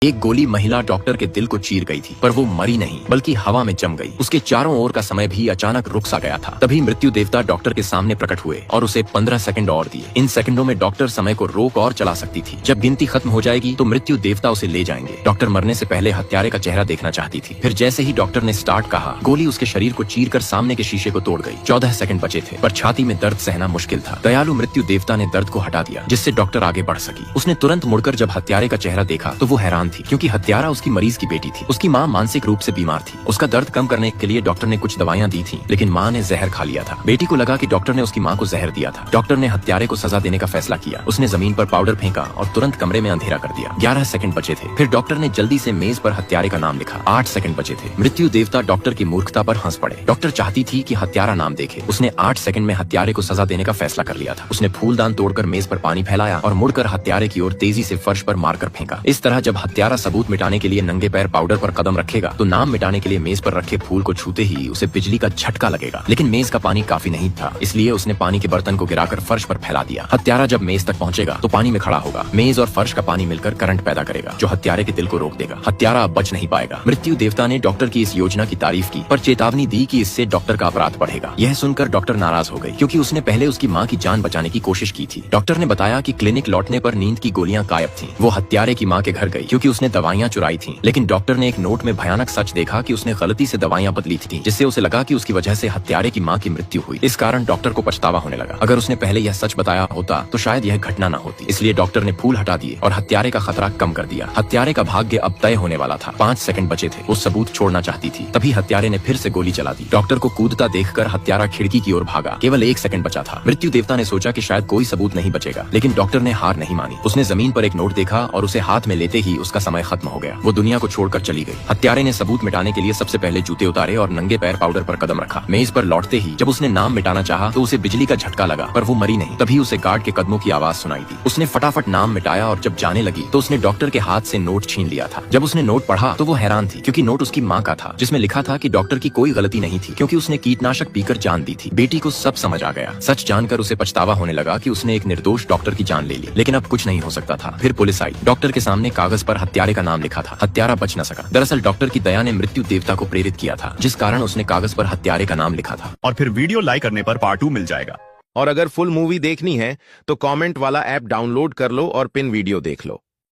एक गोली महिला डॉक्टर के दिल को चीर गई थी, पर वो मरी नहीं बल्कि हवा में जम गई। उसके चारों ओर का समय भी अचानक रुक सा गया था। तभी मृत्यु देवता डॉक्टर के सामने प्रकट हुए और उसे 15 सेकंड और दिए। इन सेकंडों में डॉक्टर समय को रोक और चला सकती थी। जब गिनती खत्म हो जाएगी तो मृत्यु देवता उसे ले जाएंगे। डॉक्टर मरने से पहले हत्यारे का चेहरा देखना चाहती थी। फिर जैसे ही डॉक्टर ने स्टार्ट कहा, गोली उसके शरीर को चीर कर सामने के शीशे को तोड़ गई। 14 सेकंड बचे थे, पर छाती में दर्द सहना मुश्किल था। दयालु मृत्यु देवता ने दर्द को हटा दिया, जिससे डॉक्टर आगे बढ़ सकी। उसने तुरंत मुड़कर जब हत्यारे का चेहरा देखा तो वो हैरान थी, क्योंकि हत्यारा उसकी मरीज की बेटी थी। उसकी माँ मानसिक रूप से बीमार थी। उसका दर्द कम करने के लिए डॉक्टर ने कुछ दवाइयाँ दी थी, लेकिन माँ ने जहर खा लिया था। बेटी को लगा कि डॉक्टर ने उसकी माँ को जहर दिया था। डॉक्टर ने हत्यारे को सजा देने का फैसला किया। उसने जमीन पर पाउडर फेंका और तुरंत कमरे में अंधेरा कर दिया। 11 सेकंड बचे थे। फिर डॉक्टर ने जल्दी से मेज पर हत्यारे का नाम लिखा। 8 सेकंड बचे थे। मृत्यु देवता डॉक्टर की मूर्खता पर हंस पड़े। डॉक्टर चाहती थी कि हत्यारा नाम देखे। उसने 8 सेकंड में हत्यारे को सजा देने का फैसला कर लिया था। उसने फूलदान तोड़कर मेज पर पानी फैलाया और मुड़कर हत्यारे की ओर तेजी से फर्श पर मारकर फेंका। इस तरह जब हत्यारा सबूत मिटाने के लिए नंगे पैर पाउडर पर कदम रखेगा तो नाम मिटाने के लिए मेज पर रखे फूल को छूते ही उसे बिजली का झटका लगेगा। लेकिन मेज का पानी काफी नहीं था, इसलिए उसने पानी के बर्तन को गिराकर फर्श पर फैला दिया। हत्यारा जब मेज तक पहुंचेगा तो पानी में खड़ा होगा। मेज और फर्श का पानी मिलकर करंट पैदा करेगा, जो हत्यारे के दिल को रोक देगा। हत्यारा अब बच नहीं पाएगा। मृत्यु देवता ने डॉक्टर की इस योजना की तारीफ की, पर चेतावनी दी कि इससे डॉक्टर का अपराध बढ़ेगा। यह सुनकर डॉक्टर नाराज हो गई, क्योंकि उसने पहले उसकी माँ की जान बचाने की कोशिश की थी। डॉक्टर ने बताया कि क्लिनिक लौटने पर नींद की गोलियां गायब थीं। वो हत्यारे की माँ के घर गई, क्योंकि उसने दवाइयां चुराई थीं। लेकिन डॉक्टर ने एक नोट में भयानक सच देखा कि उसने गलती से दवाइयां बदली थी, जिससे उसे लगा कि उसकी वजह से हत्यारे की मां की मृत्यु हुई। इस कारण डॉक्टर को पछतावा होने लगा। अगर उसने पहले यह सच बताया होता तो शायद यह घटना न होती। इसलिए डॉक्टर ने फूल हटा दिए और हत्यारे का खतरा कम कर दिया। हत्यारे का भाग्य अब तय होने वाला था। 5 सेकंड बचे थे। वो सबूत छोड़ना चाहती थी, तभी हत्यारे ने फिर से गोली चला दी। डॉक्टर को कूदता देखकर हत्यारा खिड़की की ओर भागा। केवल 1 सेकंड बचा था। मृत्यु देवता ने सोचा कि शायद कोई सबूत नहीं बचेगा, लेकिन डॉक्टर ने हार नहीं मानी। उसने जमीन पर एक नोट देखा और उसे हाथ में लेते ही उसका समय खत्म हो गया। वो दुनिया को छोड़कर चली गई। हत्यारे ने सबूत मिटाने के लिए सबसे पहले जूते उतारे और नंगे पैर पाउडर पर कदम रखा। मेज पर लौटते ही जब उसने नाम मिटाना चाहा तो उसे बिजली का झटका लगा, पर वो मरी नहीं। तभी उसे गार्ड के कदमों की आवाज सुनाई दी। उसने फटाफट नाम मिटाया और जब जाने लगी तो उसने डॉक्टर के हाथ से नोट छीन लिया था। जब उसने नोट पढ़ा तो वो हैरान थी, क्योंकि नोट उसकी माँ का था, जिसमें लिखा था कि डॉक्टर की कोई गलती नहीं थी, क्योंकि उसने कीटनाशक पीकर जान दी थी। बेटी को सब समझ आ गया। सच जानकर उसे पछतावा होने लगा कि उसने एक निर्दोष डॉक्टर की जान ले ली। लेकिन अब कुछ नहीं हो सकता था। फिर पुलिस आई। डॉक्टर के सामने कागज पर हत्यारे का नाम लिखा था। हत्यारा बच न सका। दरअसल डॉक्टर की दया ने मृत्यु देवता को प्रेरित किया था, जिस कारण उसने कागज पर हत्यारे का नाम लिखा था। और फिर वीडियो लाइक करने पर पार्ट 2 मिल जाएगा। और अगर फुल मूवी देखनी है तो कमेंट वाला ऐप डाउनलोड कर लो और पिन वीडियो देख लो।